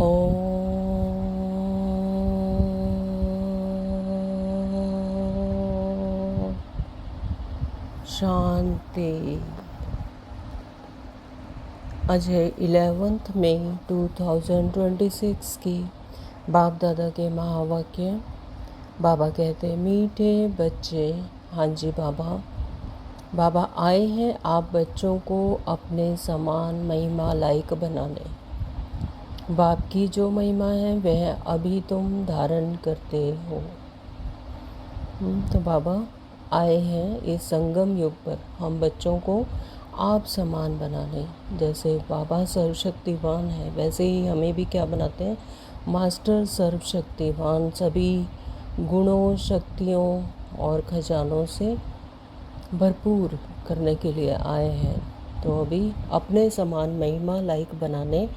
ओम शांति। आज है 11 मई 2026 की बाप दादा के महावाक्य। बाबा कहते मीठे बच्चे। हाँ जी बाबा। बाबा आए हैं आप बच्चों को अपने समान महिमा लायक बनाने। बाप की जो महिमा है वह अभी तुम धारण करते हो। तो बाबा आए हैं इस संगम युग पर हम बच्चों को आप समान बनाने। जैसे बाबा सर्वशक्तिवान है वैसे ही हमें भी क्या बनाते हैं, मास्टर सर्वशक्तिवान, सभी गुणों, शक्तियों और खजानों से भरपूर करने के लिए आए हैं। तो अभी अपने समान महिमा लायक बनाने।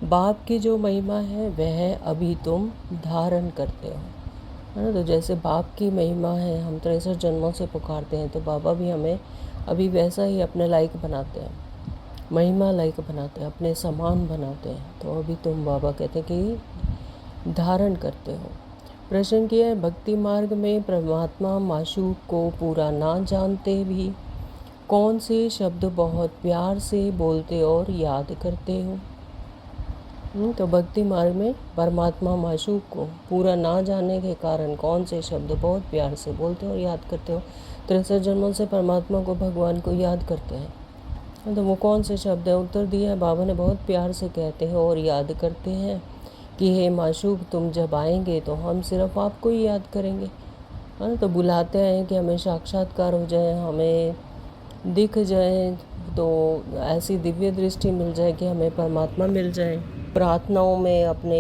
बाप की जो महिमा है वह अभी तुम धारण करते हो, है ना। तो जैसे बाप की महिमा है, हम 63 जन्मों से पुकारते हैं, तो बाबा भी हमें अभी वैसा ही अपने लायक बनाते हैं, महिमा लायक बनाते हैं, अपने समान बनाते हैं। तो अभी तुम बाबा कहते हैं कि धारण करते हो। प्रश्न किया है, भक्ति मार्ग में परमात्मा माशूक को पूरा ना जानते भी कौन से शब्द बहुत प्यार से बोलते और याद करते हो। तो भक्ति मार्ग में परमात्मा माशूक को पूरा ना जाने के कारण कौन से शब्द बहुत प्यार से बोलते हो और याद करते हो। 63 जन्मों से परमात्मा को, भगवान को याद करते हैं, तो वो कौन से शब्द है। उत्तर दिया है बाबा ने, बहुत प्यार से कहते हैं और याद करते हैं कि हे माशूक तुम जब आएंगे तो हम सिर्फ आपको ही याद करेंगे, है ना। तो बुलाते हैं कि हमें साक्षात्कार हो जाए, हमें दिख जाए, तो ऐसी दिव्य दृष्टि मिल जाए कि हमें परमात्मा मिल जाए। प्रार्थनाओं में, अपने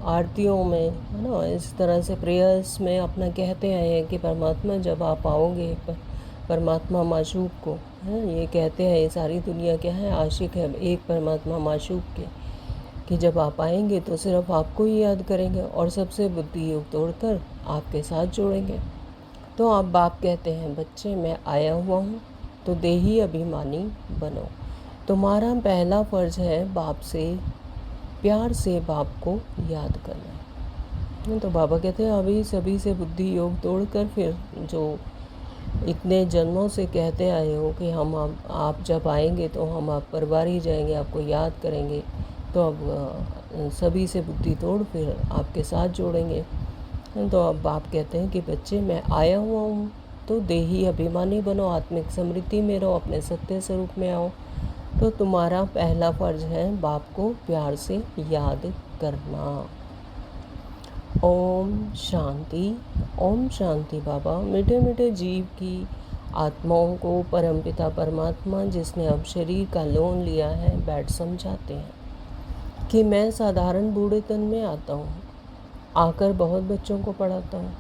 आरतियों में, है ना, इस तरह से प्रेयर्स में अपना कहते आए हैं कि परमात्मा जब आप आओगे, परमात्मा माशूक को, है ये कहते हैं, ये सारी दुनिया क्या है, आशिक है एक परमात्मा माशूक के, कि जब आप आएंगे तो सिर्फ आपको ही याद करेंगे और सबसे बुद्धि योग तोड़कर आपके साथ जोड़ेंगे। तो आप बाप कहते हैं बच्चे मैं आया हुआ हूँ तो देही अभिमानी बनो। तुम्हारा पहला फर्ज है बाप से, प्यार से बाप को याद करना। तो बाबा कहते हैं अभी सभी से बुद्धि योग तोड़कर फिर जो इतने जन्मों से कहते आए हो कि हम आप जब आएंगे तो हम आप परवार ही जाएंगे, आपको याद करेंगे, तो अब सभी से बुद्धि तोड़ फिर आपके साथ जोड़ेंगे। तो अब बाप कहते हैं कि बच्चे मैं आया हुआ हूँ तो देही अभिमानी बनो, आत्मिक समृद्धि में रहो, अपने सत्य स्वरूप में आओ। तो तुम्हारा पहला फर्ज है बाप को प्यार से याद करना। ओम शांति। ओम शांति बाबा। मीठे मीठे जीव की आत्माओं को परमपिता परमात्मा जिसने अब शरीर का लोन लिया है बैठ समझाते हैं कि मैं साधारण बूढ़े तन में आता हूँ, आकर बहुत बच्चों को पढ़ाता हूँ।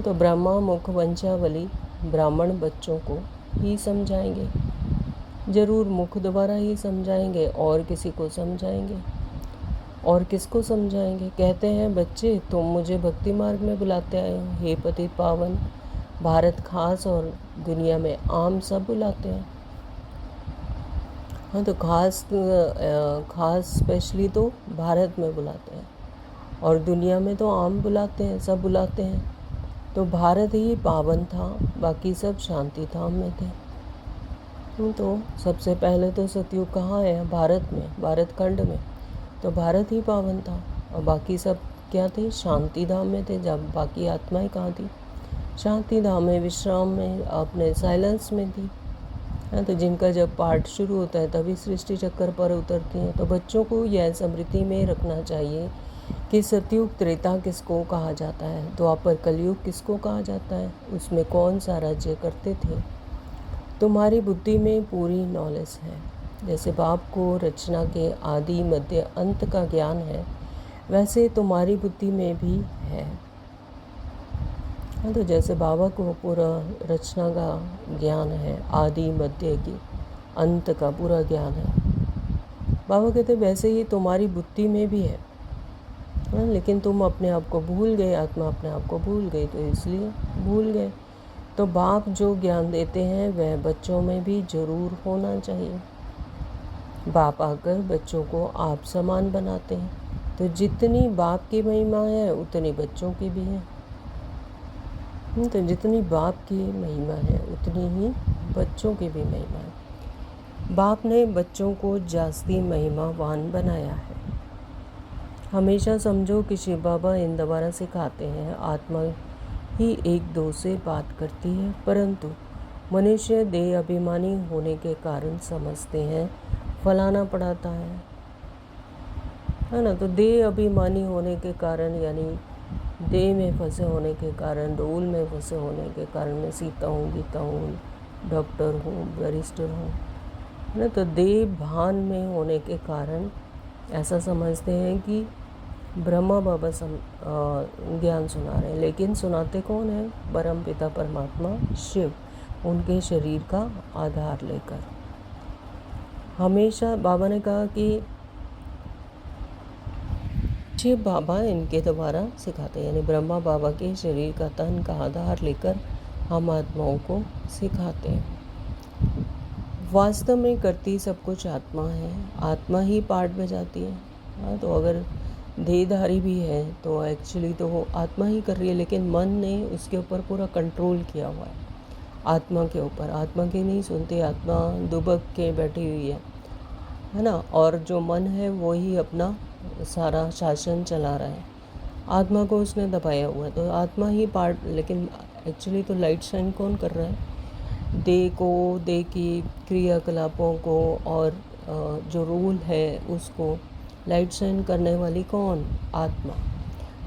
तो ब्रह्मा मुख वंशावली ब्राह्मण बच्चों को ही समझाएंगे, ज़रूर मुख द्वारा ही समझाएंगे और किसी को समझाएंगे। और किसको समझाएंगे। कहते हैं बच्चे तुम मुझे भक्ति मार्ग में बुलाते आए हो, हे पतित पावन। भारत खास और दुनिया में आम सब बुलाते हैं। हाँ, तो खास स्पेशली तो भारत में बुलाते हैं और दुनिया में तो आम बुलाते हैं, सब बुलाते हैं। तो भारत ही पावन था, बाकी सब शांति धाम में थे। तो सबसे पहले तो सतयुग कहाँ है, भारत में, भारत खंड में। तो भारत ही पावन था और बाकी सब क्या थे, शांति धाम में थे। जब बाकी आत्माएं कहाँ थी, शांति धाम में, विश्राम में, अपने साइलेंस में थी। तो जिनका जब पाठ शुरू होता है तभी सृष्टि चक्कर पर उतरती हैं। तो बच्चों को यह स्मृति में रखना चाहिए कि सतयुग त्रेता किसको कहा जाता है, द्वापर कलयुग किसको कहा जाता है, उसमें कौन सा राज्य करते थे। तुम्हारी बुद्धि में पूरी नॉलेज है। जैसे बाप को रचना के आदि मध्य अंत का ज्ञान है, वैसे तुम्हारी बुद्धि में भी है। तो जैसे बाबा को पूरा रचना का ज्ञान है, आदि मध्य की अंत का पूरा ज्ञान है, बाबा कहते वैसे ही तुम्हारी बुद्धि में भी है। लेकिन तुम अपने आप को भूल गए, आत्मा अपने आप को भूल गई, तो इसलिए भूल गए। तो बाप जो ज्ञान देते हैं वह बच्चों में भी ज़रूर होना चाहिए। बाप आकर बच्चों को आप समान बनाते हैं। तो जितनी बाप की महिमा है उतनी बच्चों की भी है। तो जितनी बाप की महिमा है उतनी ही बच्चों की भी महिमा है। बाप ने बच्चों को जास्ती महिमावान बनाया है। हमेशा समझो कि शिव बाबा इन दोबारा सिखाते हैं, आत्मा ही एक दो से बात करती है, परंतु मनुष्य देह अभिमानी होने के कारण समझते हैं फलाना पढ़ाता है ना। तो देह अभिमानी होने के कारण, यानी देह में फंसे होने के कारण, रोल में फंसे होने के कारण, मैं सीता हूँ, गीता हूँ, डॉक्टर हूँ, बैरिस्टर हूँ, है ना। तो देह भान में होने के कारण ऐसा समझते हैं कि ब्रह्मा बाबा ज्ञान सुना रहे हैं, लेकिन सुनाते कौन है? परम पिता परमात्मा शिव, उनके शरीर का आधार लेकर। हमेशा बाबा ने कहा कि शिव बाबा इनके द्वारा सिखाते हैं, यानी ब्रह्मा बाबा के शरीर का तन का आधार लेकर हम आत्माओं को सिखाते हैं। वास्तव में करती सब कुछ आत्मा है, आत्मा ही पार्ट बजाती है। हाँ, तो अगर देहधारी भी है तो एक्चुअली तो वो आत्मा ही कर रही है, लेकिन मन ने उसके ऊपर पूरा कंट्रोल किया हुआ है, आत्मा के ऊपर। आत्मा की नहीं सुनती, आत्मा दुबक के बैठी हुई है ना। और जो मन है वो ही अपना सारा शासन चला रहा है, आत्मा को उसने दबाया हुआ है। तो आत्मा ही पार्ट, लेकिन एक्चुअली तो लाइट शाइन कौन कर रहा है? देह को, देह की क्रियाकलापों को और जो रूल है उसको लाइट शाइन करने वाली कौन? आत्मा।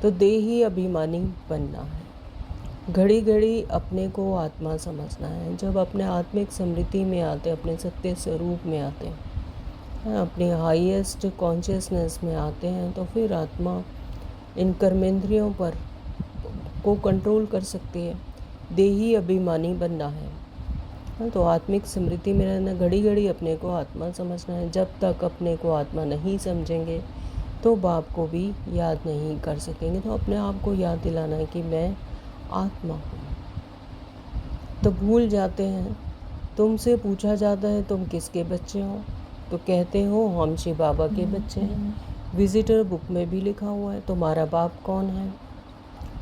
तो देह ही अभिमानी बनना है, घड़ी घड़ी अपने को आत्मा समझना है। जब अपने आत्मिक स्मृति में आते, अपने सत्य स्वरूप में आते हैं, अपनी हाईएस्ट कॉन्शियसनेस में आते हैं, तो फिर आत्मा इन कर्मेंद्रियों पर को कंट्रोल कर सकती है। देही अभिमानी बनना है, तो आत्मिक स्मृति में रहना, घड़ी घड़ी अपने को आत्मा समझना है। जब तक अपने को आत्मा नहीं समझेंगे तो बाप को भी याद नहीं कर सकेंगे। तो अपने आप को याद दिलाना है कि मैं आत्मा हूँ। तो भूल जाते हैं। तुमसे पूछा जाता है तुम किसके बच्चे हो, तो कहते हो हम शिव बाबा के बच्चे हैं। विजिटर बुक में भी लिखा हुआ है तुम्हारा बाप कौन है,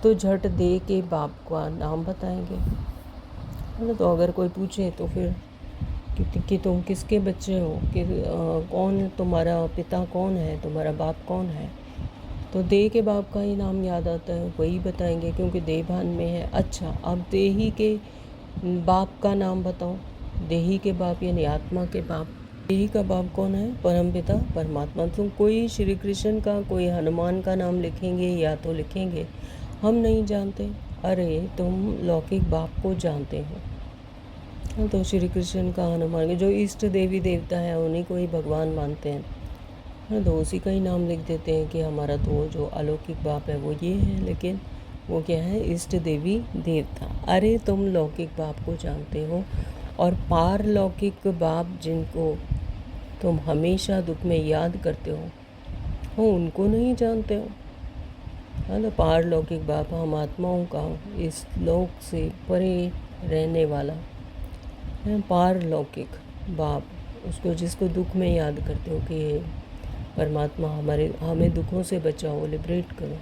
तो झट दे के बाप का नाम बताएंगे, है ना। तो अगर कोई पूछे तो फिर कि तुम किसके बच्चे हो, कि कौन तुम्हारा पिता कौन है, तुम्हारा बाप कौन है, तो देह के बाप का ही नाम याद आता है, वही बताएंगे क्योंकि देह भान में है। अच्छा, अब देही के बाप का नाम बताओ। देही के बाप यानी आत्मा के बाप। देही का बाप कौन है? परमपिता परमात्मा। तुम कोई श्री कृष्ण का, कोई हनुमान का नाम लिखेंगे या तो लिखेंगे हम नहीं जानते। अरे तुम लौकिक बाप को जानते हो, तो श्री कृष्ण का, हनुमान के, जो इष्ट देवी देवता है उन्हीं को ही भगवान मानते हैं, तो उसी का ही नाम लिख देते हैं कि हमारा तो जो अलौकिक बाप है वो ये है, लेकिन वो क्या है? इष्ट देवी देवता। अरे तुम लौकिक बाप को जानते हो, और पारलौकिक बाप जिनको तुम हमेशा दुख में याद करते हो उनको नहीं जानते हो, है ना। पारलौकिक बाप हम आत्माओं का इस लोक से परे रहने वाला है, पारलौकिक बाप, उसको जिसको दुख में याद करते हो कि परमात्मा हमें दुखों से बचाओ, लिबरेट करो।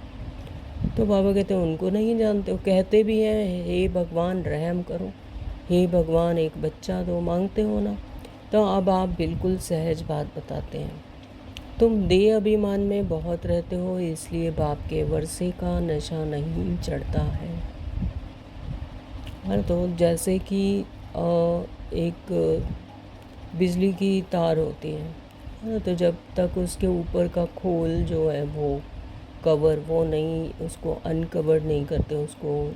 तो बाबा कहते हैं उनको नहीं जानते हो। कहते भी हैं हे भगवान रहम करो, हे भगवान एक बच्चा दो, मांगते हो ना। तो अब आप बिल्कुल सहज बात बताते हैं। तुम देह अभिमान में बहुत रहते हो, इसलिए बाप के वर्षे का नशा नहीं चढ़ता है। तो जैसे कि एक बिजली की तार होती है, तो जब तक उसके ऊपर का खोल जो है वो कवर, वो नहीं, उसको अनकवर नहीं करते, उसको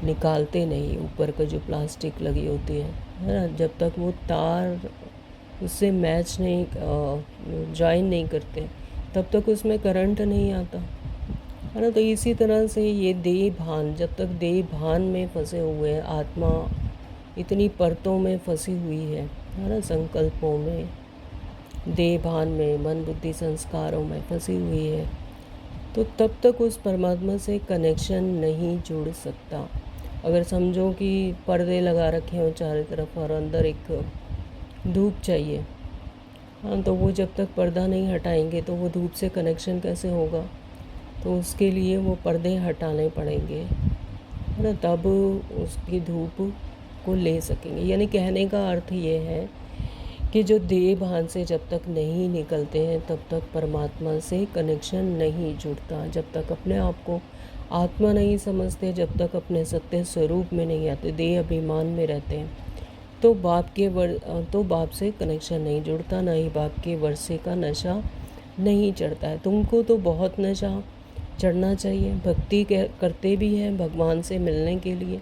निकालते नहीं, ऊपर का जो प्लास्टिक लगी होती है ना, जब तक वो तार उससे मैच नहीं, जॉइन नहीं करते, तब तक उसमें करंट नहीं आता, है ना। तो इसी तरह से ये देह भान, जब तक देह भान में फंसे हुए हैं, आत्मा इतनी परतों में फंसी हुई है ना, संकल्पों में, देह भान में, मन बुद्धि संस्कारों में फंसी हुई है, तो तब तक उस परमात्मा से कनेक्शन नहीं जुड़ सकता। अगर समझो कि पर्दे लगा रखे हो चारों तरफ और अंदर एक धूप चाहिए, हाँ, तो वो जब तक पर्दा नहीं हटाएंगे तो वो धूप से कनेक्शन कैसे होगा? तो उसके लिए वो पर्दे हटाने पड़ेंगे, है ना, तब उसकी धूप को ले सकेंगे। यानी कहने का अर्थ ये है कि जो देह भान से जब तक नहीं निकलते हैं तब तक परमात्मा से कनेक्शन नहीं जुड़ता। जब तक अपने आप को आत्मा नहीं समझते, जब तक अपने सत्य स्वरूप में नहीं आते, देह अभिमान में रहते हैं, तो बाप से कनेक्शन नहीं जुड़ता, ना ही बाप के वर्षे का नशा नहीं चढ़ता है। तुमको तो बहुत नशा चढ़ना चाहिए। भक्ति करते भी हैं भगवान से मिलने के लिए।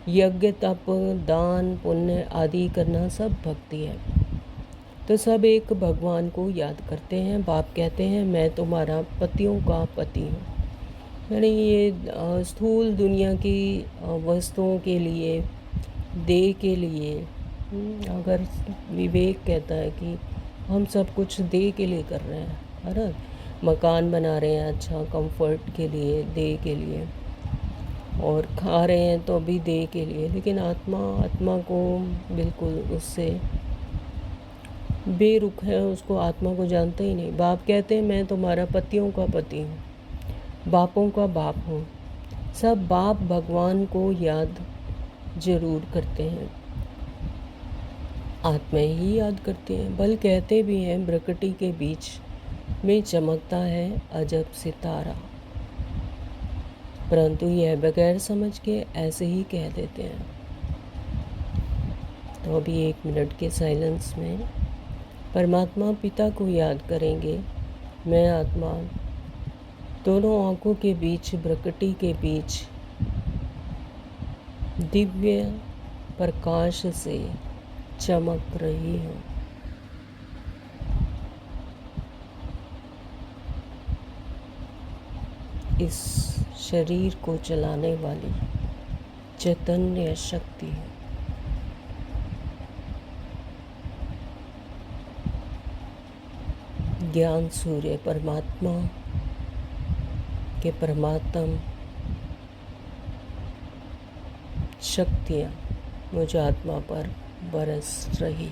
यज्ञ, तप, दान, पुण्य आदि करना सब भक्ति है। तो सब एक भगवान को याद करते हैं। बाप कहते हैं मैं तुम्हारा पतियों का पति हूँ। यानी ये स्थूल दुनिया की वस्तुओं के लिए, देह के लिए, अगर विवेक कहता है कि हम सब कुछ देह के लिए कर रहे हैं, है ना, मकान बना रहे हैं अच्छा कंफर्ट के लिए, देह के लिए, और खा रहे हैं तो भी देह के लिए, लेकिन आत्मा को बिल्कुल उससे बेरुख है, उसको आत्मा को जानते ही नहीं। बाप कहते हैं मैं तुम्हारा पतियों का पति हूँ, बापों का बाप हूँ। सब बाप भगवान को याद जरूर करते हैं, आत्मा ही याद करती हैं। बल कहते भी हैं प्रकृति के बीच में चमकता है अजब सितारा, परंतु यह बगैर समझ के ऐसे ही कह देते हैं। तो अभी 1 मिनट के साइलेंस में परमात्मा पिता को याद करेंगे। मैं आत्मा दोनों आँखों के बीच, प्रकृति के बीच दिव्य प्रकाश से चमक रही हूँ। इस शरीर को चलाने वाली चैतन्य शक्ति है। ज्ञान सूर्य परमात्मा के परमात्म शक्तियाँ मुझ आत्मा पर बरस रही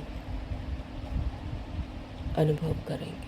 अनुभव करेंगे।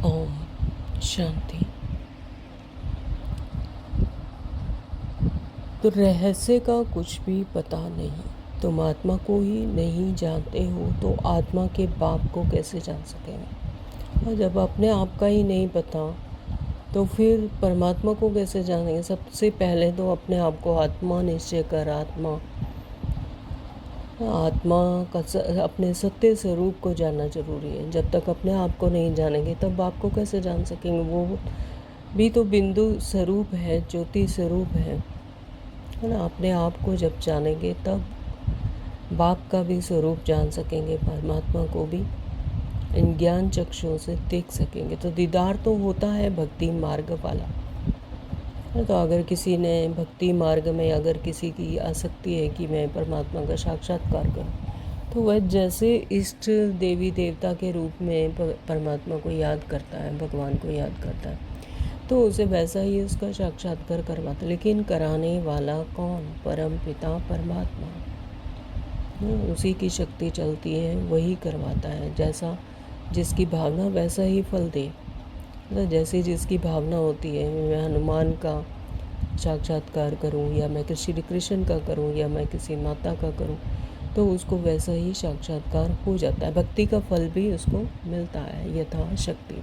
ओम शांति। तो रहस्य का कुछ भी पता नहीं। तुम आत्मा को ही नहीं जानते हो तो आत्मा के बाप को कैसे जान सकेंगे? और जब अपने आप का ही नहीं पता तो फिर परमात्मा को कैसे जानेंगे? सबसे पहले तो अपने आप को आत्मा निश्चय कर, आत्मा का अपने सत्य स्वरूप को जानना जरूरी है। जब तक अपने आप को नहीं जानेंगे तब बाप को कैसे जान सकेंगे? वो भी तो बिंदु स्वरूप है, ज्योति स्वरूप है ना। अपने आप को जब जानेंगे तब बाप का भी स्वरूप जान सकेंगे, परमात्मा को भी इन ज्ञान चक्षुओं से देख सकेंगे। तो दीदार तो होता है भक्ति मार्ग वाला। तो अगर किसी ने भक्ति मार्ग में, अगर किसी की आसक्ति है कि मैं परमात्मा का साक्षात्कार करूं, तो वह जैसे इष्ट देवी देवता के रूप में परमात्मा को याद करता है, भगवान को याद करता है, तो उसे वैसा ही उसका साक्षात्कार करवाता। लेकिन कराने वाला कौन? परम पिता परमात्मा। उसी की शक्ति चलती है, वही करवाता है। जैसा जिसकी भावना वैसा ही फल दे। मतलब जैसे जिसकी भावना होती है, मैं हनुमान का साक्षात्कार करूं, या मैं श्री कृष्ण का करूं, या मैं किसी माता का करूं, तो उसको वैसा ही साक्षात्कार हो जाता है। भक्ति का फल भी उसको मिलता है यथाशक्ति।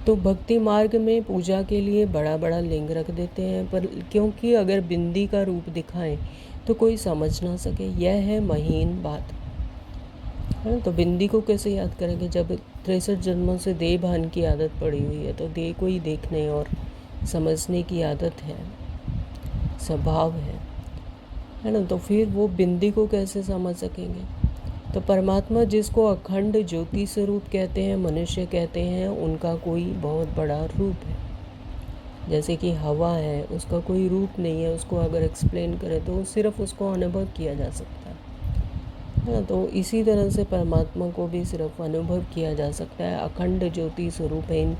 तो भक्ति मार्ग में पूजा के लिए बड़ा बड़ा लिंग रख देते हैं, पर क्योंकि अगर बिंदी का रूप दिखाएं तो कोई समझ ना सके, यह है महीन बात, है ना। तो बिंदी को कैसे याद करेंगे? जब 63 जन्मों से देह भान की आदत पड़ी हुई है, तो देह को ही देखने और समझने की आदत है, स्वभाव है ना। तो फिर वो बिंदी को कैसे समझ सकेंगे? तो परमात्मा जिसको अखंड ज्योति स्वरूप कहते हैं, मनुष्य कहते हैं, उनका कोई बहुत बड़ा रूप है। जैसे कि हवा है, उसका कोई रूप नहीं है, उसको अगर एक्सप्लेन करें तो सिर्फ उसको अनुभव किया जा सकता है। तो इसी तरह से परमात्मा को भी सिर्फ अनुभव किया जा सकता है। अखंड ज्योति स्वरूप है, इन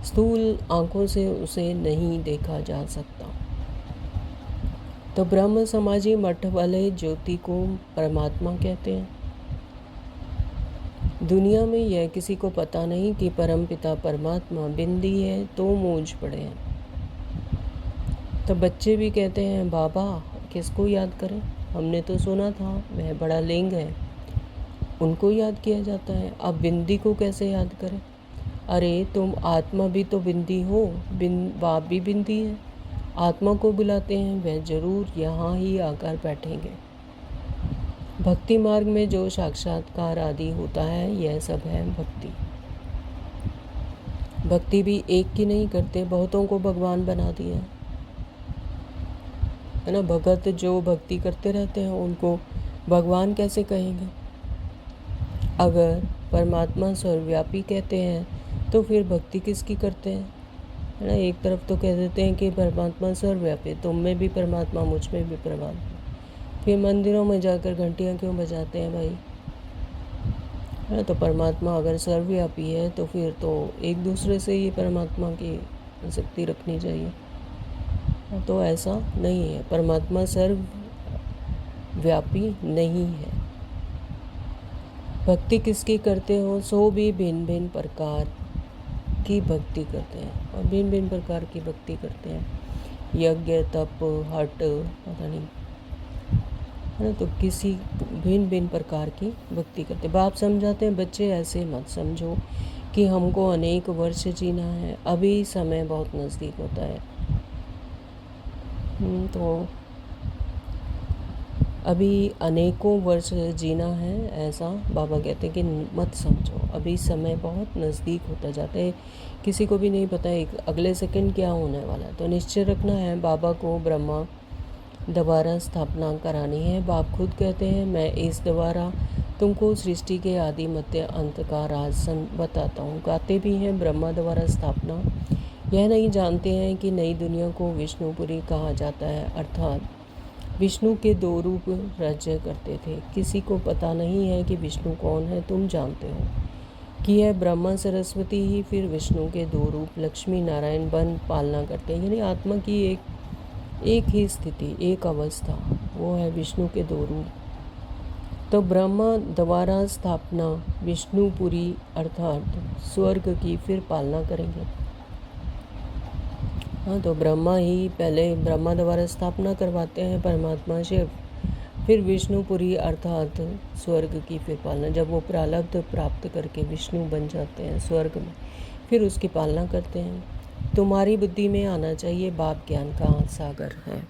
स्थूल आँखों से उसे नहीं देखा जा सकता। तो ब्रह्म समाजी मठ वाले ज्योति को परमात्मा कहते हैं। दुनिया में यह किसी को पता नहीं कि परमपिता परमात्मा बिंदी है तो मूंझ पड़े हैं। तो बच्चे भी कहते हैं, बाबा किसको याद करें, हमने तो सुना था वह बड़ा लिंग है, उनको याद किया जाता है, अब बिंदी को कैसे याद करें। अरे तुम आत्मा भी तो बिंदी हो, बाप भी बिंदी है। आत्मा को बुलाते हैं, वह जरूर यहाँ ही आकर बैठेंगे। भक्ति मार्ग में जो साक्षात्कार आदि होता है, यह सब है भक्ति। भक्ति भी एक की नहीं करते, बहुतों को भगवान बना दिया है ना। भगत जो भक्ति करते रहते हैं उनको भगवान कैसे कहेंगे। अगर परमात्मा सर्वव्यापी कहते हैं तो फिर भक्ति किसकी करते हैं, है ना। एक तरफ तो कह देते हैं कि परमात्मा सर्वव्यापी, तुम में भी परमात्मा, मुझ में भी परमात्मा, फिर मंदिरों में जाकर घंटियाँ क्यों बजाते हैं भाई, है ना। तो परमात्मा अगर सर्वव्यापी है तो फिर तो एक दूसरे से ये परमात्मा की शक्ति रखनी चाहिए। तो ऐसा नहीं है, परमात्मा सर्वव्यापी नहीं है। भक्ति किसकी करते हो, सो भी भिन्न भिन्न प्रकार की भक्ति करते हैं, और भिन्न भिन्न प्रकार की भक्ति करते हैं। यज्ञ, तप, हट, पता नहीं, है ना। तो किसी भिन्न भिन्न प्रकार की भक्ति करते। बाप समझाते हैं, बच्चे ऐसे मत समझो कि हमको अनेक वर्ष जीना है, अभी समय बहुत नज़दीक होता है। तो अभी अनेकों वर्ष जीना है, ऐसा बाबा कहते हैं कि मत समझो, अभी समय बहुत नज़दीक होता जाता है, किसी को भी नहीं पता है अगले सेकंड क्या होने वाला है। तो निश्चय रखना है, बाबा को ब्रह्मा दोबारा स्थापना करानी है। बाप खुद कहते हैं, मैं इस द्वारा तुमको सृष्टि के आदि मध्य अंत का राज बताता हूँ। गाते भी हैं, ब्रह्मा द्वारा स्थापना। यह नहीं जानते हैं कि नई दुनिया को विष्णुपुरी कहा जाता है, अर्थात विष्णु के 2 रूप राज्य करते थे। किसी को पता नहीं है कि विष्णु कौन है, तुम जानते हो कि यह ब्रह्मा सरस्वती ही फिर विष्णु के 2 रूप लक्ष्मी नारायण बन पालना करते हैं। यानी आत्मा की एक ही स्थिति, एक अवस्था, वो है विष्णु के 2 रूप। तो ब्रह्मा द्वारा स्थापना विष्णुपुरी अर्थात स्वर्ग की फिर पालना करेंगे। हाँ, तो ब्रह्मा ही पहले ब्रह्मा द्वारा स्थापना करवाते हैं, परमात्मा शिव, फिर विष्णुपुरी अर्थात स्वर्ग की फिर पालना। जब वो प्रारब्ध प्राप्त करके विष्णु बन जाते हैं स्वर्ग में, फिर उसकी पालना करते हैं। तुम्हारी बुद्धि में आना चाहिए, बाप ज्ञान का सागर है।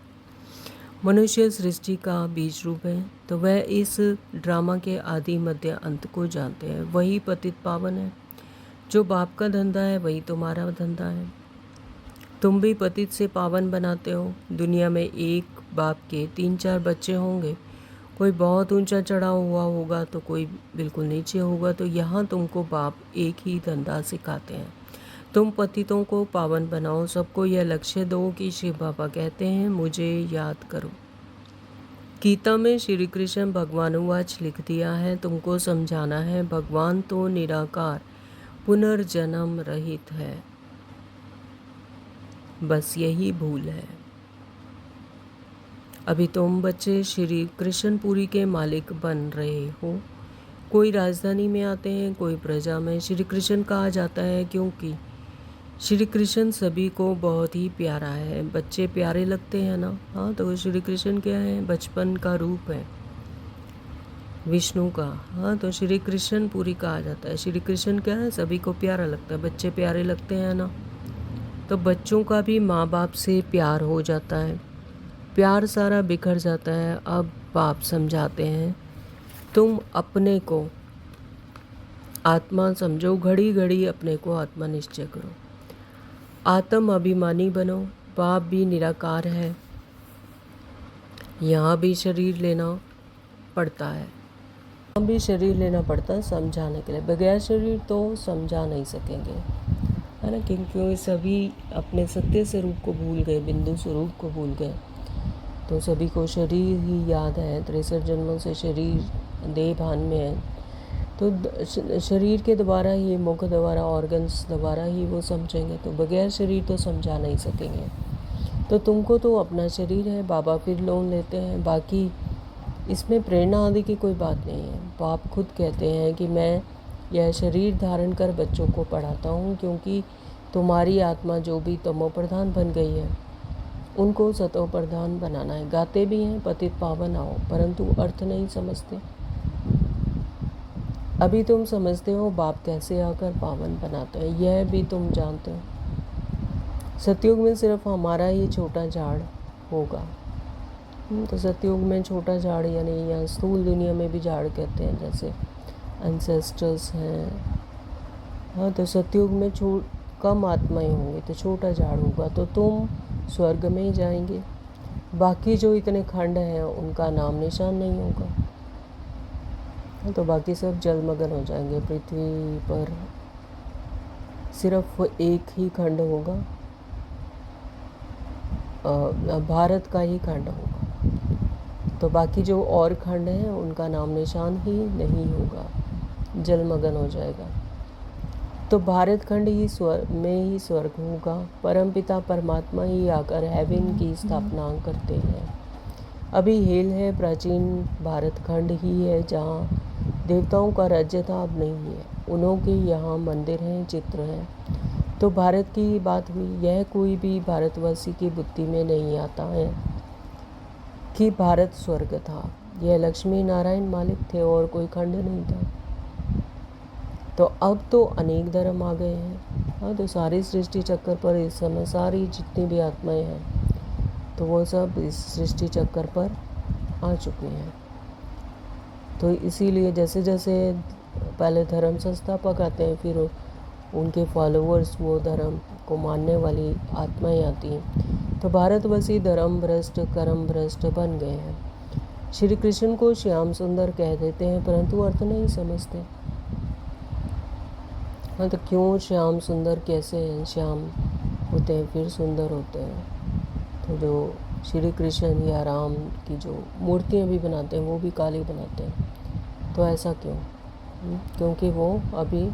मनुष्य सृष्टि का बीज रूप है, तो वह इस ड्रामा के आदि मध्य अंत को जानते हैं। वही पतित पावन है। जो बाप का धंधा है वही तुम्हारा धंधा है। तुम भी पतित से पावन बनाते हो। दुनिया में एक बाप के 3-4 बच्चे होंगे, कोई बहुत ऊंचा चढ़ा हुआ होगा तो कोई बिल्कुल नीचे होगा। तो यहाँ तुमको बाप एक ही धंधा सिखाते हैं, तुम पतितों को पावन बनाओ। सबको यह लक्ष्य दो कि शिव बाबा कहते हैं, मुझे याद करो। गीता में श्री कृष्ण भगवानुवाच लिख दिया है, तुमको समझाना है, भगवान तो निराकार पुनर्जन्म रहित है, बस यही भूल है। अभी तुम बच्चे श्री कृष्णपुरी के मालिक बन रहे हो। कोई राजधानी में आते हैं, कोई प्रजा में। श्री कृष्ण कहा जाता है क्योंकि श्री कृष्ण सभी को बहुत ही प्यारा है। बच्चे प्यारे लगते हैं ना। हाँ, तो श्री कृष्ण क्या है, बचपन का रूप है विष्णु का। हाँ, तो श्री कृष्णपुरी कहा जाता है। श्री कृष्ण क्या है, सभी को प्यारा लगता है, बच्चे प्यारे लगते हैं ना। तो बच्चों का भी माँ बाप से प्यार हो जाता है, प्यार सारा बिखर जाता है। अब बाप समझाते हैं, तुम अपने को आत्मा समझो, घड़ी घड़ी अपने को आत्मा निश्चय करो, आत्म अभिमानी बनो। बाप भी निराकार है, यहाँ भी शरीर लेना पड़ता है। हम भी शरीर लेना पड़ता है समझाने के लिए, बगैर शरीर तो समझा नहीं सकेंगे, है ना, क्योंकि सभी अपने सत्य स्वरूप को भूल गए, बिंदु स्वरूप को भूल गए। तो सभी को शरीर ही याद है, 63 जन्मों से शरीर देह भान में है। तो शरीर के द्वारा ही, मुख द्वारा, ऑर्गन्स द्वारा ही वो समझेंगे, तो बगैर शरीर तो समझा नहीं सकेंगे। तो तुमको तो अपना शरीर है, बाबा फिर लोन लेते हैं, बाकी इसमें प्रेरणा आदि की कोई बात नहीं है। बाप खुद कहते हैं कि मैं यह शरीर धारण कर बच्चों को पढ़ाता हूँ, क्योंकि तुम्हारी आत्मा जो भी तमो प्रधान बन गई है उनको सतो प्रधान बनाना है। गाते भी हैं पतित पावन आओ, परंतु अर्थ नहीं समझते। अभी तुम समझते हो बाप कैसे आकर पावन बनाते हैं, यह भी तुम जानते हो। सतयुग में सिर्फ हमारा ही छोटा झाड़ होगा। तो सतयुग में छोटा झाड़ यानी यहाँ स्थूल दुनिया में भी झाड़ कहते हैं, जैसे एंसेस्टर्स हैं। हाँ, तो सतयुग में कम आत्माएं होंगी तो छोटा झाड़ होगा, तो तुम स्वर्ग में ही जाएंगे। बाकी जो इतने खंड हैं उनका नाम निशान नहीं होगा। हाँ, तो बाकी सब जलमग्न हो जाएंगे। पृथ्वी पर सिर्फ एक ही खंड होगा, भारत का ही खंड होगा। तो बाकी जो और खंड हैं उनका नाम निशान ही नहीं होगा, जलमग्न हो जाएगा। तो भारत खंड ही स्वर्ग होगा। परमपिता परमात्मा ही आकर हेवन की स्थापना करते हैं। अभी हेल है, प्राचीन भारत खंड ही है जहाँ देवताओं का राज्य था, अब नहीं है। उन्हों के यहाँ मंदिर हैं, चित्र हैं। तो भारत की बात हुई, यह कोई भी भारतवासी की बुद्धि में नहीं आता है कि भारत स्वर्ग था। यह लक्ष्मी नारायण मालिक थे और कोई खंड नहीं था। तो अब तो अनेक धर्म आ गए हैं। हाँ, तो सारी सृष्टि चक्कर पर इस समय सारी जितनी भी आत्माएं हैं तो वो सब इस सृष्टि चक्कर पर आ चुके हैं। तो इसीलिए जैसे जैसे पहले धर्म संस्थापक आते हैं, फिर उनके फॉलोअर्स, वो धर्म को मानने वाली आत्माएं आती हैं। तो भारतवासी धर्म भ्रष्ट, कर्म भ्रष्ट बन गए हैं। श्री कृष्ण को श्याम सुंदर कह देते हैं, परंतु अर्थ नहीं समझते। हाँ, तो क्यों श्याम सुंदर, कैसे हैं? श्याम होते हैं फिर सुंदर होते हैं। तो जो श्री कृष्ण या राम की जो मूर्तियाँ भी बनाते हैं वो भी काली बनाते हैं। तो ऐसा क्यों? क्योंकि वो अभी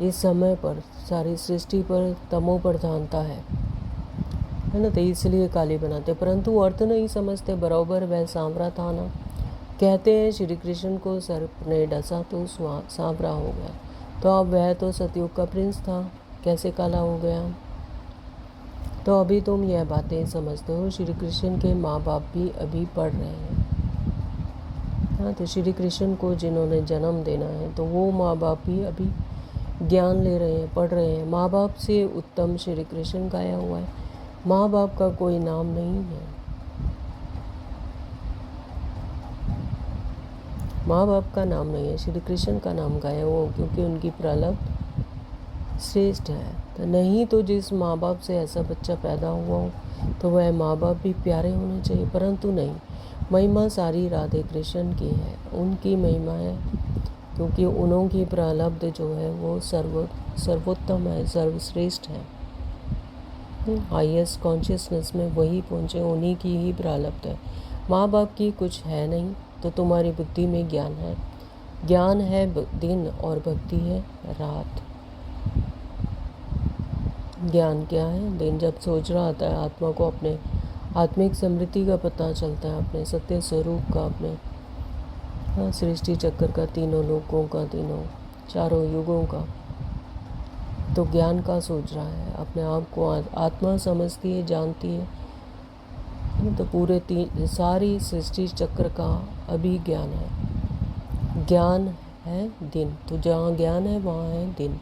इस समय पर सारी सृष्टि पर तमो प्रधानता है ना, तो इसलिए काली बनाते, परंतु अर्थ नहीं समझते। बराबर वह सांवरा था ना, कहते हैं श्री कृष्ण को सर्प ने डसा तो सांवरा हो गया। तो अब वह तो सतयुग का प्रिंस था, कैसे काला हो गया? तो अभी तुम यह बातें समझते हो। श्री कृष्ण के माँ बाप भी अभी पढ़ रहे हैं। हाँ, तो श्री कृष्ण को जिन्होंने जन्म देना है तो वो माँ बाप भी अभी ज्ञान ले रहे हैं, पढ़ रहे हैं। माँ बाप से उत्तम श्री कृष्ण गाया हुआ है। माँ बाप का कोई नाम नहीं है। माँ बाप का नाम नहीं है, श्री कृष्ण का नाम गाया हुआ, क्योंकि उनकी प्रारब्ध श्रेष्ठ है। तो नहीं तो जिस माँ बाप से ऐसा बच्चा पैदा हुआ हो तो वह माँ बाप भी प्यारे होने चाहिए, परंतु नहीं। महिमा सारी राधे कृष्ण की है, उनकी महिमा है, क्योंकि उन्हों की प्रारब्ध जो है वो सर्वोत्तम है, सर्वश्रेष्ठ है। हाईएस्ट कॉन्शियसनेस में वही पहुँचे, उन्हीं की ही प्रारब्ध है। माँ बाप की कुछ है नहीं। तो तुम्हारी बुद्धि में ज्ञान है, ज्ञान है दिन और भक्ति है रात। ज्ञान क्या है? दिन जब सोच रहा आता है, आत्मा को अपने आत्मिक समृद्धि का पता चलता है, अपने सत्य स्वरूप का, अपने सृष्टि चक्कर का, तीनों लोकों का, तीनों चारों युगों का। तो ज्ञान का सोच रहा है, अपने आप को आत्मा समझती है, जानती है। तो पूरे सारी सृष्टि चक्र का अभी ज्ञान है। ज्ञान है दिन, तो जहाँ ज्ञान है वहाँ है दिन,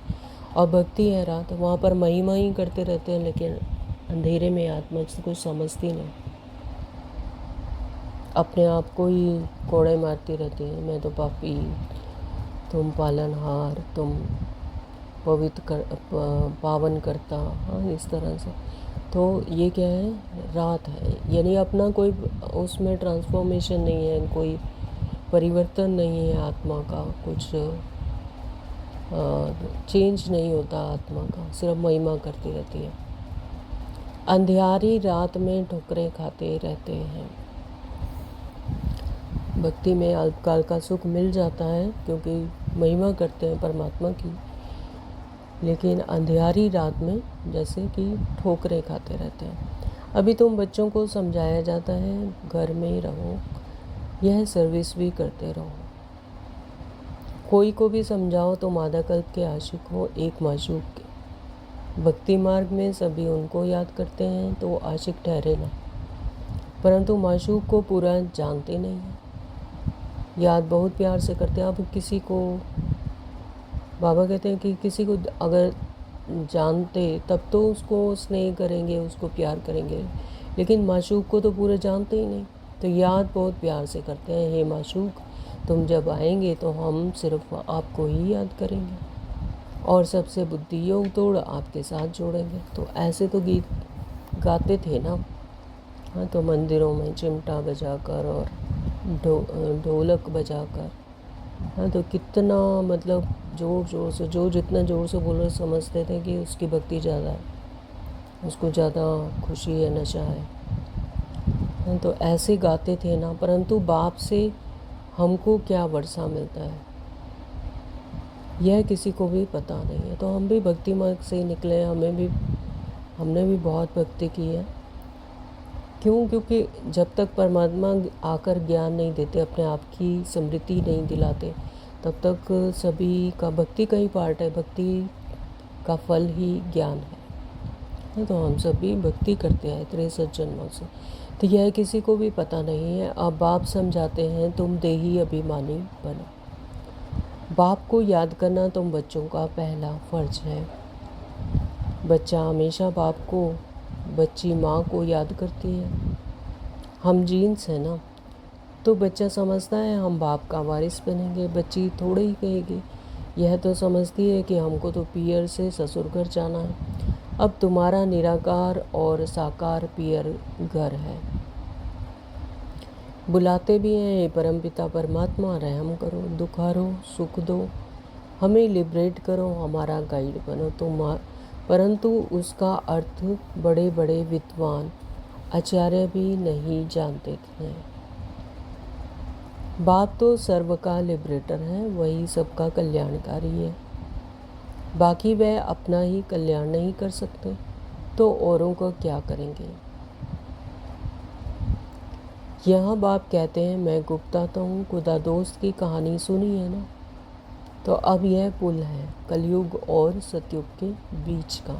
और भक्ति है रात। वहाँ पर महिमा ही करते रहते हैं, लेकिन अंधेरे में आत्मा कुछ समझती नहीं, अपने आप को ही कोड़े मारती रहती है। मैं तो पापी, तुम पालनहार, तुम पवित्र पावन करता, हाँ, इस तरह से। तो ये क्या है? रात है, यानी अपना कोई उसमें ट्रांसफॉर्मेशन नहीं है, कोई परिवर्तन नहीं है आत्मा का, कुछ चेंज नहीं होता आत्मा का, सिर्फ महिमा करती रहती है। अंधियारी रात में ठोकरें खाते रहते हैं। भक्ति में अल्पकाल का सुख मिल जाता है क्योंकि महिमा करते हैं परमात्मा की, लेकिन अंधियारी रात में जैसे कि ठोकरें खाते रहते हैं। अभी तुम बच्चों को समझाया जाता है घर में ही रहो, यह सर्विस भी करते रहो। कोई को भी समझाओ तो मादा कल्प के आशिक हो, एक माशूक के। भक्ति मार्ग में सभी उनको याद करते हैं तो आशिक ठहरे ना, परंतु माशूक को पूरा जानते नहीं हैं। याद बहुत प्यार से करते हैं। अब किसी को बाबा कहते हैं कि किसी को अगर जानते तब तो उसको स्नेह करेंगे, उसको प्यार करेंगे, लेकिन माशूक को तो पूरा जानते ही नहीं, तो याद बहुत प्यार से करते हैं। हे माशूक, तुम जब आएंगे तो हम सिर्फ आपको ही याद करेंगे और सबसे बुद्धि योग तोड़ आपके साथ जोड़ेंगे। तो ऐसे तो गीत गाते थे ना। हाँ, तो मंदिरों में चिमटा बजाकर और ढोलक बजाकर, हाँ, तो कितना मतलब ज़ोर ज़ोर से, जो जितना ज़ोर से बोल रहे समझते थे कि उसकी भक्ति ज़्यादा है, उसको ज़्यादा खुशी है, नशा है। हाँ, तो ऐसे गाते थे ना। परंतु बाप से हमको क्या वर्षा मिलता है यह किसी को भी पता नहीं है। तो हम भी भक्ति मार्ग से निकले, हमने भी बहुत भक्ति की है। क्यों? क्योंकि जब तक परमात्मा आकर ज्ञान नहीं देते, अपने आप की स्मृति नहीं दिलाते, तब तक सभी का भक्ति का ही पार्ट है, भक्ति का फल ही ज्ञान है। तो हम सभी भक्ति करते हैं 63 जन्मों से, तो यह किसी को भी पता नहीं है। अब बाप समझाते हैं तुम देही अभिमानी बनो। बाप को याद करना तुम बच्चों का पहला फर्ज है। बच्चा हमेशा बाप को, बच्ची माँ को याद करती है। हम जीन्स है ना, तो बच्चा समझता है हम बाप का वारिस बनेंगे। बच्ची थोड़ी ही कहेगी, यह तो समझती है कि हमको तो पियर से ससुर घर जाना है। अब तुम्हारा निराकार और साकार पियर घर है। बुलाते भी हैं, परमपिता परमात्मा रहम करो, दुख हरो, सुख दो, हमें लिबरेट करो, हमारा गाइड बनो। परंतु उसका अर्थ बड़े बड़े विद्वान आचार्य भी नहीं जानते थे। बाप तो सर्व का लिबरेटर है, वही सबका कल्याणकारी है। बाकी वह अपना ही कल्याण नहीं कर सकते तो औरों को क्या करेंगे। यहाँ बाप कहते हैं मैं गुप्ता तो हूँ, खुदा दोस्त की कहानी सुनी है ना। तो अब यह पुल है कलयुग और सतयुग के बीच का,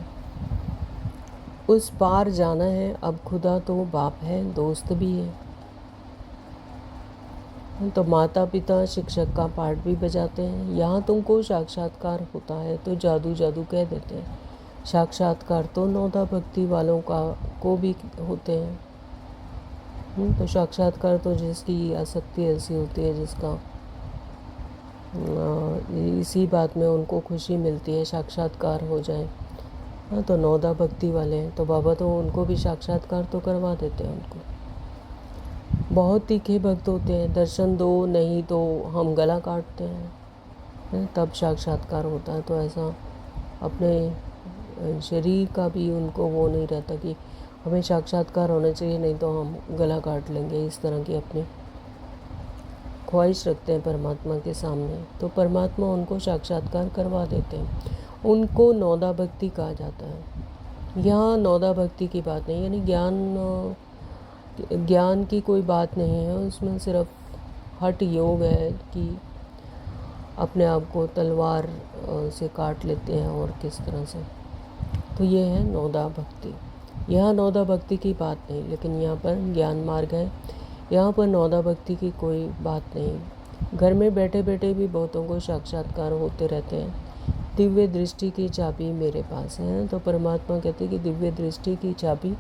उस पार जाना है। अब खुदा तो बाप है, दोस्त भी है। तो माता पिता शिक्षक का पार्ट भी बजाते हैं। यहाँ तुमको साक्षात्कार होता है तो जादू जादू कह देते हैं। साक्षात्कार तो नौदा भक्ति वालों को भी होते हैं। तो साक्षात्कार तो जिसकी आसक्ति ऐसी होती है, जिसका इसी बात में उनको खुशी मिलती है, साक्षात्कार हो जाए। हाँ, तो नौदा भक्ति वाले हैं तो बाबा तो उनको भी साक्षात्कार तो करवा देते हैं। उनको बहुत तीखे भक्त होते हैं, दर्शन दो नहीं तो हम गला काटते हैं, तब साक्षात्कार होता है। तो ऐसा अपने शरीर का भी उनको वो नहीं रहता कि हमें साक्षात्कार होना चाहिए, नहीं तो हम गला काट लेंगे। इस तरह की अपनी ख्वाहिश रखते हैं परमात्मा के सामने, तो परमात्मा उनको साक्षात्कार करवा देते हैं। उनको नौदा भक्ति कहा जाता है। यहाँ नौदा भक्ति की बात नहीं, यानी ज्ञान की कोई बात नहीं है उसमें, सिर्फ हठ योग है कि अपने आप को तलवार से काट लेते हैं और किस तरह से। तो ये है नौदा भक्ति। यहाँ नौदा भक्ति की बात नहीं, लेकिन यहाँ पर ज्ञान मार्ग है, यहाँ पर नौदा भक्ति की कोई बात नहीं। घर में बैठे बैठे भी बहुतों को साक्षात्कार होते रहते हैं। दिव्य दृष्टि की चाबी मेरे पास है, तो परमात्मा कहते हैं कि दिव्य दृष्टि की चाबी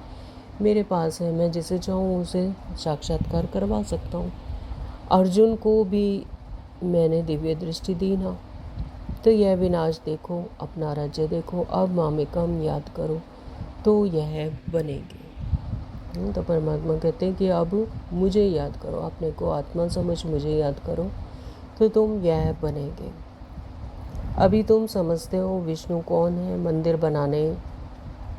मेरे पास है, मैं जिसे चाहूँ उसे साक्षात्कार करवा सकता हूँ। अर्जुन को भी मैंने दिव्य दृष्टि दी ना। तो यह विनाश देखो, अपना राज्य देखो, अब मामेकम याद करो तो यह बनेगी। तो परमात्मा कहते हैं कि अब मुझे याद करो, अपने को आत्मा समझ मुझे याद करो तो तुम यह बनेंगे। अभी तुम समझते हो विष्णु कौन है, मंदिर बनाने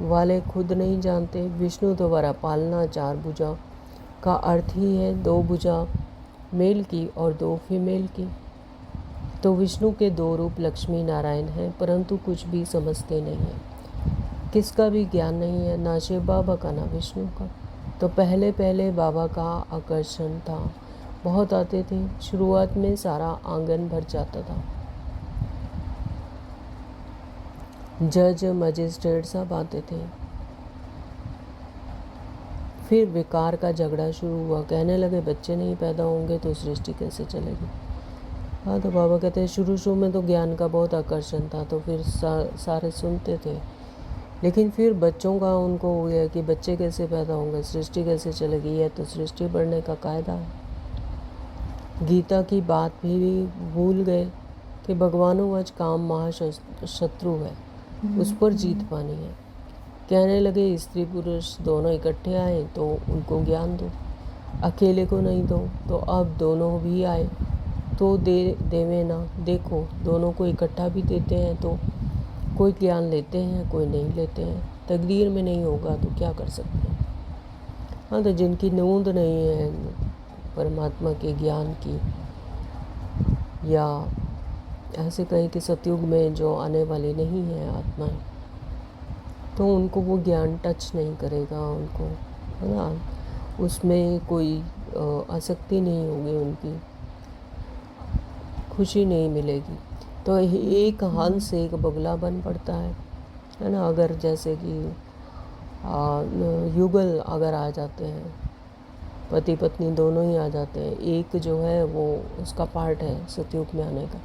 वाले खुद नहीं जानते। विष्णु द्वारा पालना 4 भुजा का अर्थ ही है 2 भुजा मेल की और 2 फीमेल की। तो विष्णु के 2 रूप लक्ष्मी नारायण हैं, परंतु कुछ भी समझते नहीं हैं, किसका भी ज्ञान नहीं है, ना शिव बाबा का ना विष्णु का। तो पहले पहले बाबा का आकर्षण था, बहुत आते थे। शुरुआत में सारा आंगन भर जाता था, जज मजिस्ट्रेट सब आते थे। फिर विकार का झगड़ा शुरू हुआ, कहने लगे बच्चे नहीं पैदा होंगे तो सृष्टि कैसे चलेगी। हाँ, तो बाबा कहते हैं शुरू में तो ज्ञान का बहुत आकर्षण था, तो फिर सारे सुनते थे। लेकिन फिर बच्चों का उनको हो गया कि बच्चे कैसे पैदा होंगे, सृष्टि कैसे चलेगी, यह तो सृष्टि बढ़ने का कायदा है। गीता की बात भी भूल गए कि भगवानों काम महाशत्रु है, उस पर जीत पानी है। कहने लगे स्त्री पुरुष दोनों इकट्ठे आए तो उनको ज्ञान दो, अकेले को नहीं दो। तो अब दोनों भी आए तो देवे ना, देखो दोनों को इकट्ठा भी देते हैं तो कोई ज्ञान लेते हैं कोई नहीं लेते हैं। तकदीर में नहीं होगा तो क्या कर सकते हैं। हाँ, तो जिनकी नींद नहीं है परमात्मा के ज्ञान की, या ऐसे कहीं कि सतयुग में जो आने वाली नहीं है आत्माएं, तो उनको वो ज्ञान टच नहीं करेगा, उनको है ना, उसमें कोई आसक्ति नहीं होगी, उनकी खुशी नहीं मिलेगी। तो एक हंस एक बगुला बन पड़ता है ना। अगर जैसे कि युगल अगर आ जाते हैं, पति पत्नी दोनों ही आ जाते हैं, एक जो है वो उसका पार्ट है सतयुग में आने का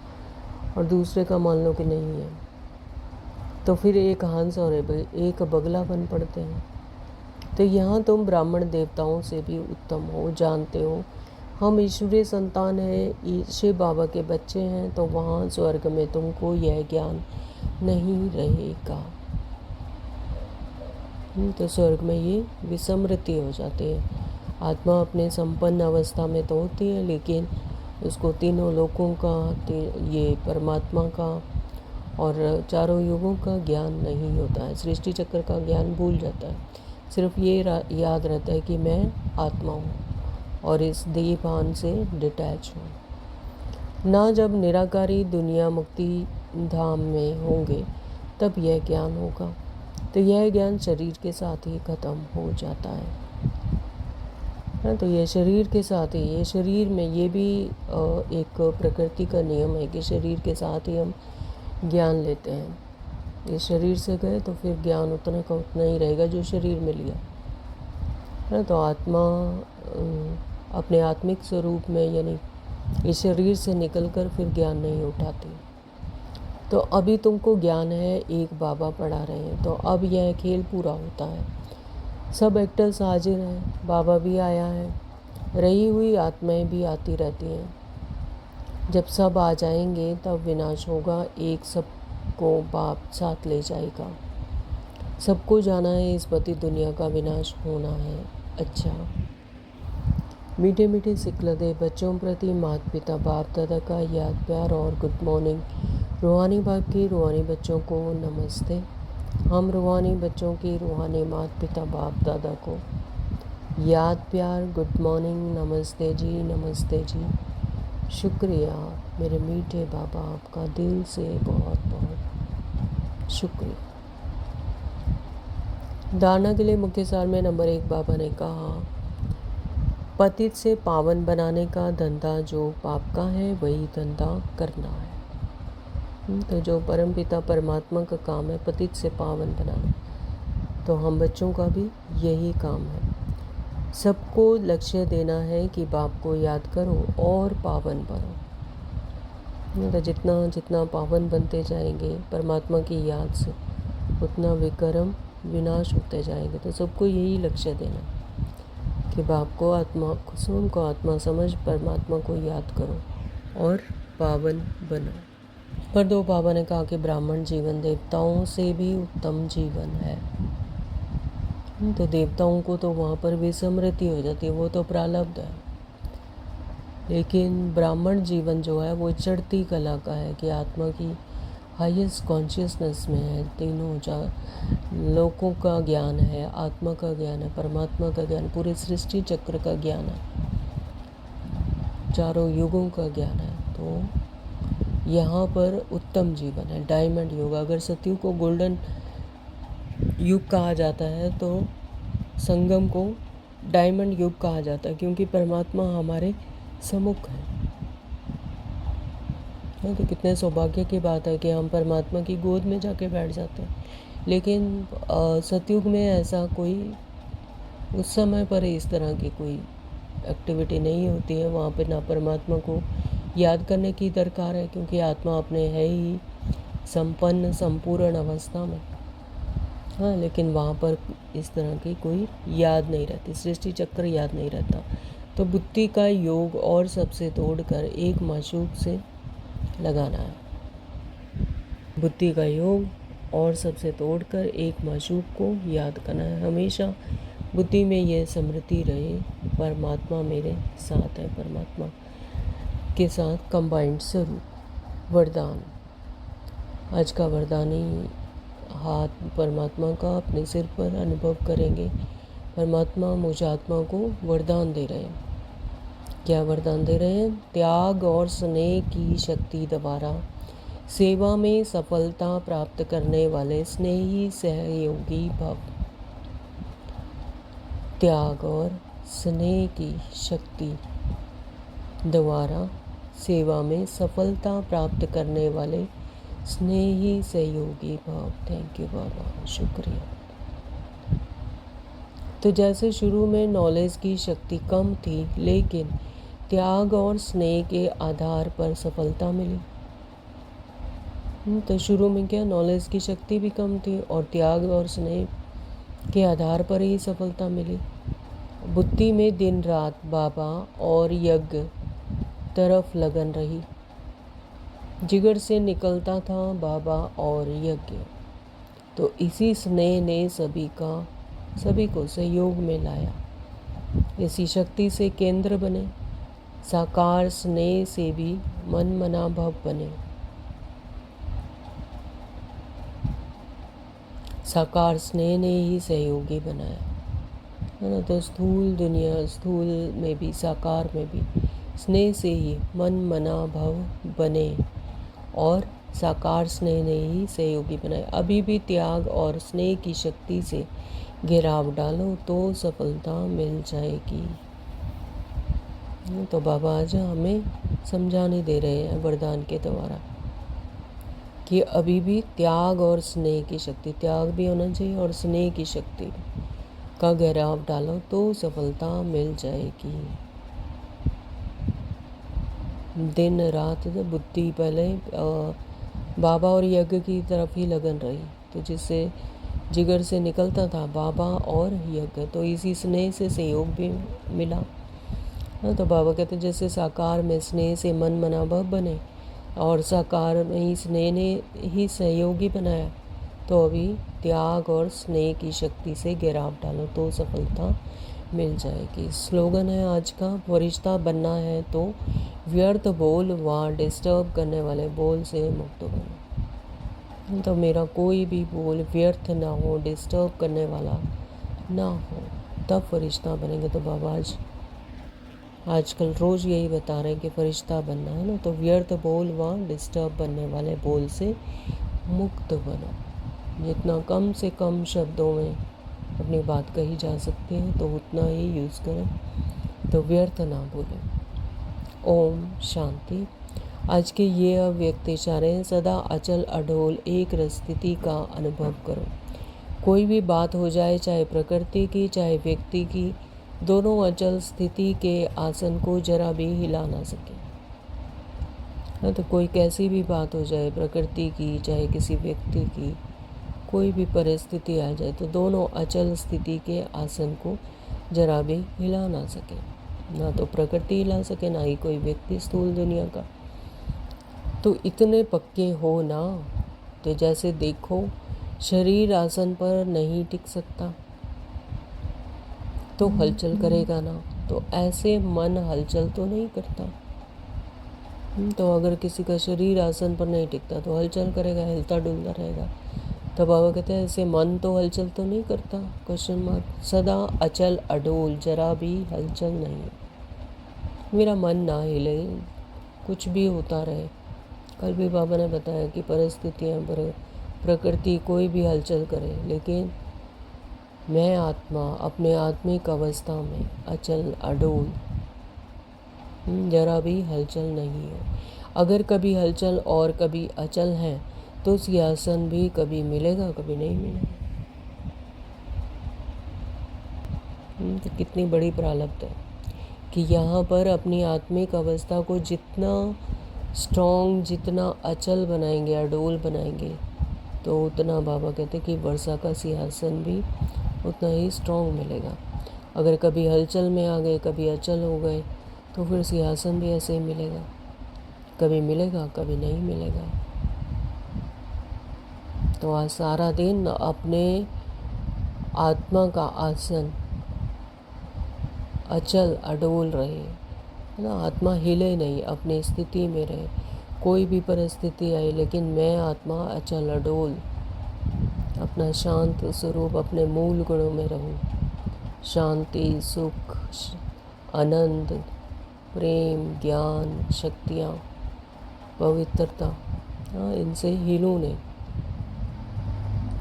और दूसरे का मान लो कि नहीं है, तो फिर एक हंस और एक बगला बन पड़ते हैं। तो यहाँ तुम ब्राह्मण देवताओं से भी उत्तम हो, जानते हो हम ईश्वरीय संतान हैं, शिव बाबा के बच्चे हैं, तो वहाँ स्वर्ग में तुमको यह ज्ञान नहीं रहेगा। तो स्वर्ग में ये विस्मृति हो जाती है। आत्मा अपने संपन्न अवस्था में तो होती है, लेकिन उसको तीनों लोकों का, ये परमात्मा का और चारों युगों का ज्ञान नहीं होता है। सृष्टि चक्र का ज्ञान भूल जाता है, सिर्फ ये याद रहता है कि मैं आत्मा हूँ और इस देह भान से डिटैच हूँ ना। जब निराकारी दुनिया मुक्ति धाम में होंगे तब यह ज्ञान होगा। तो यह ज्ञान शरीर के साथ ही खत्म हो जाता है। तो ये शरीर के साथ ही, ये शरीर में ये भी एक प्रकृति का नियम है कि शरीर के साथ ही हम ज्ञान लेते हैं। ये शरीर से गए तो फिर ज्ञान उतना का उतना ही रहेगा जो शरीर में लिया है। तो आत्मा अपने आत्मिक स्वरूप में, यानी इस शरीर से निकलकर फिर ज्ञान नहीं उठाती। तो अभी तुमको ज्ञान है, एक बाबा पढ़ा रहे हैं, तो अब यह खेल पूरा होता है। सब एक्टर्स हाजिर हैं, बाबा भी आया है, रही हुई आत्माएं भी आती रहती हैं। जब सब आ जाएंगे तब विनाश होगा, एक सबको बाप साथ ले जाएगा। सबको जाना है, इस पति दुनिया का विनाश होना है। अच्छा, मीठे मीठे सिकलदे बच्चों प्रति माता पिता बाप दादा का याद प्यार और गुड मॉर्निंग। रूहानी बाप की रूहानी बच्चों को नमस्ते। हम रूहानी बच्चों की रूहानी माता पिता बाप दादा को याद प्यार गुड मॉर्निंग, नमस्ते जी, नमस्ते जी। शुक्रिया मेरे मीठे बाबा, आपका दिल से बहुत बहुत शुक्रिया। धारणा के लिए मुख्य सार में नंबर 1 बाबा ने कहा, पतित से पावन बनाने का धंधा जो पाप का है वही धंधा करना है। तो जो परमपिता परमात्मा का काम है पतित से पावन बनाना, तो हम बच्चों का भी यही काम है। सबको लक्ष्य देना है कि बाप को याद करो और पावन बनो। तो जितना जितना पावन बनते जाएंगे परमात्मा की याद से, उतना विक्रम विनाश होते जाएंगे। तो सबको यही लक्ष्य देना कि बाप को आत्मा, स्वयं को आत्मा समझ परमात्मा को याद करो और पावन बनो। पर 2 बाबा ने कहा कि ब्राह्मण जीवन देवताओं से भी उत्तम जीवन है। तो देवताओं को तो वहाँ पर विस्मृति हो जाती है, वो तो प्रारब्ध है। लेकिन ब्राह्मण जीवन जो है वो चढ़ती कला का है कि आत्मा की हाईएस्ट कॉन्शियसनेस में है। तीनों लोकों का ज्ञान है, आत्मा का ज्ञान है, परमात्मा का ज्ञान, पूरे सृष्टि चक्र का ज्ञान है, चारों युगों का ज्ञान है। तो यहाँ पर उत्तम जीवन है, डायमंड युग। अगर सतयुग को गोल्डन युग कहा जाता है तो संगम को डायमंड युग कहा जाता है, क्योंकि परमात्मा हमारे सम्मुख है। तो कितने सौभाग्य की बात है कि हम परमात्मा की गोद में जाके बैठ जाते हैं। लेकिन सतयुग में ऐसा कोई, उस समय पर इस तरह की कोई एक्टिविटी नहीं होती है। वहाँ पे ना परमात्मा को याद करने की दरकार है, क्योंकि आत्मा अपने है ही संपन्न संपूर्ण अवस्था में। हाँ, लेकिन वहाँ पर इस तरह की कोई याद नहीं रहती, सृष्टि चक्र याद नहीं रहता। तो बुद्धि का योग और सबसे तोड़कर एक माशूक से लगाना है। बुद्धि का योग और सबसे तोड़कर एक माशूक को याद करना है। हमेशा बुद्धि में ये स्मृति रहे, परमात्मा मेरे साथ है, परमात्मा के साथ कंबाइंड स्वरूप। वरदान, आज का वरदान ही हाथ परमात्मा का अपने सिर पर अनुभव करेंगे। परमात्मा मुझ आत्मा को वरदान दे रहे हैं। क्या वरदान दे रहे हैं? त्याग और स्नेह की शक्ति द्वारा सेवा में सफलता प्राप्त करने वाले स्नेही सहयोगी भव। त्याग और स्नेह की शक्ति द्वारा सेवा में सफलता प्राप्त करने वाले स्नेही सहयोगी भाव। थैंक यू बाबा, शुक्रिया। तो जैसे शुरू में नॉलेज की शक्ति कम थी, लेकिन त्याग और स्नेह के आधार पर सफलता मिली। तो शुरू में क्या, नॉलेज की शक्ति भी कम थी और त्याग और स्नेह के आधार पर ही सफलता मिली। बुद्धि में दिन रात बाबा और यज्ञ तरफ लगन रही। जिगर से निकलता था बाबा और यज्ञ। तो इसी स्नेह ने सभी को सहयोग में लाया। इसी शक्ति से केंद्र बने। साकार स्नेह से भी मन मना भव बने। साकार स्नेह ने ही सहयोगी बनाया है ना। तो स्थूल दुनिया, स्थूल में भी साकार में भी स्नेह से ही मन मना भव बने और साकार स्नेह ने ही सहयोगी बनाए। अभी भी त्याग और स्नेह की शक्ति से घेराव डालो तो सफलता मिल जाएगी। तो बाबा आज हमें समझाने दे रहे हैं वरदान के द्वारा कि अभी भी त्याग और स्नेह की शक्ति, त्याग भी होना चाहिए और स्नेह की शक्ति का घेराव डालो तो सफलता मिल जाएगी। दिन रात बुद्धि पहले बाबा और यज्ञ की तरफ ही लगन रही। तो जिससे जिगर से निकलता था बाबा और यज्ञ, तो इसी स्नेह से सहयोग भी मिला। तो बाबा कहते जैसे साकार में स्नेह से मन मना भव बने और साकार में ही स्नेह ने ही सहयोगी बनाया। तो अभी त्याग और स्नेह की शक्ति से घेराव डालो तो सफलता मिल जाएगी। स्लोगन है आज का, फरिश्ता बनना है तो व्यर्थ बोल व डिस्टर्ब करने वाले बोल से मुक्त बनो। तो मेरा कोई भी बोल व्यर्थ ना हो, डिस्टर्ब करने वाला ना हो, तब फरिश्ता बनेंगे। तो बाबा आजकल रोज़ यही बता रहे हैं कि फरिश्ता बनना है ना। तो व्यर्थ बोल व डिस्टर्ब करने वाले बोल से मुक्त बनो। जितना कम से कम शब्दों में अपनी बात कही जा सकती है तो उतना ही यूज़ करें, तो व्यर्थ ना बोलें। ओम शांति। आज के ये अव्यक्त इशारे सदा अचल अडोल एक रस स्थिति का अनुभव करो। कोई भी बात हो जाए, चाहे प्रकृति की चाहे व्यक्ति की, दोनों अचल स्थिति के आसन को जरा भी हिला ना सके। तो कोई कैसी भी बात हो जाए, प्रकृति की चाहे किसी व्यक्ति की, कोई भी परिस्थिति आ जाए, तो दोनों अचल स्थिति के आसन को जरा भी हिला ना सके। ना तो प्रकृति हिला सके, ना ही कोई व्यक्ति स्थूल दुनिया का। तो इतने पक्के हो ना, तो जैसे देखो शरीर आसन पर नहीं टिक सकता, तो हलचल करेगा ना। तो ऐसे मन हलचल तो नहीं करता। तो अगर किसी का शरीर आसन पर नहीं टिकता तो हलचल करेगा, हिलता डुलता रहेगा। तो बाबा कहते हैं ऐसे मन तो हलचल तो नहीं करता, क्वेश्चन मार्क। सदा अचल अडोल, जरा भी हलचल नहीं। मेरा मन ना हिले, कुछ भी होता रहे। कल भी बाबा ने बताया कि परिस्थितियाँ, प्रकृति कोई भी हलचल करे, लेकिन मैं आत्मा अपने आत्मिक अवस्था में अचल अडोल, जरा भी हलचल नहीं है। अगर कभी हलचल और कभी अचल है तो सिंहासन भी कभी मिलेगा कभी नहीं मिलेगा। तो कितनी बड़ी प्रारब्ध है कि यहाँ पर अपनी आत्मिक अवस्था को जितना स्ट्रॉन्ग, जितना अचल बनाएंगे, अडोल बनाएंगे, तो उतना बाबा कहते कि वर्षा का सिंहासन भी उतना ही स्ट्रॉन्ग मिलेगा। अगर कभी हलचल में आ गए, कभी अचल हो गए, तो फिर सिंहासन भी ऐसे ही मिलेगा, कभी मिलेगा कभी नहीं मिलेगा। तो आज सारा दिन अपने आत्मा का आसन अचल अडोल रहे, है ना। आत्मा हिले नहीं, अपनी स्थिति में रहे। कोई भी परिस्थिति आई, लेकिन मैं आत्मा अचल अडोल अपना शांत स्वरूप, अपने मूल गुणों में रहूं। शांति, सुख, आनंद, प्रेम, ज्ञान, शक्तियाँ, पवित्रता, इनसे हिलूं नहीं।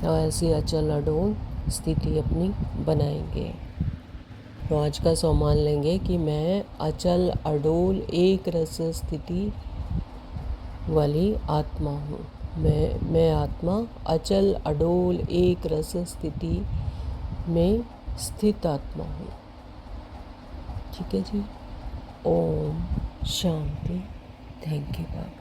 ऐसी अचल अडोल स्थिति अपनी बनाएंगे। तो आज का सम्मान लेंगे कि मैं अचल अडोल एक रस स्थिति वाली आत्मा हूँ। मैं आत्मा अचल अडोल एक रस स्थिति में स्थित आत्मा हूँ। ठीक है जी। Om Shanti. Thank you Baba.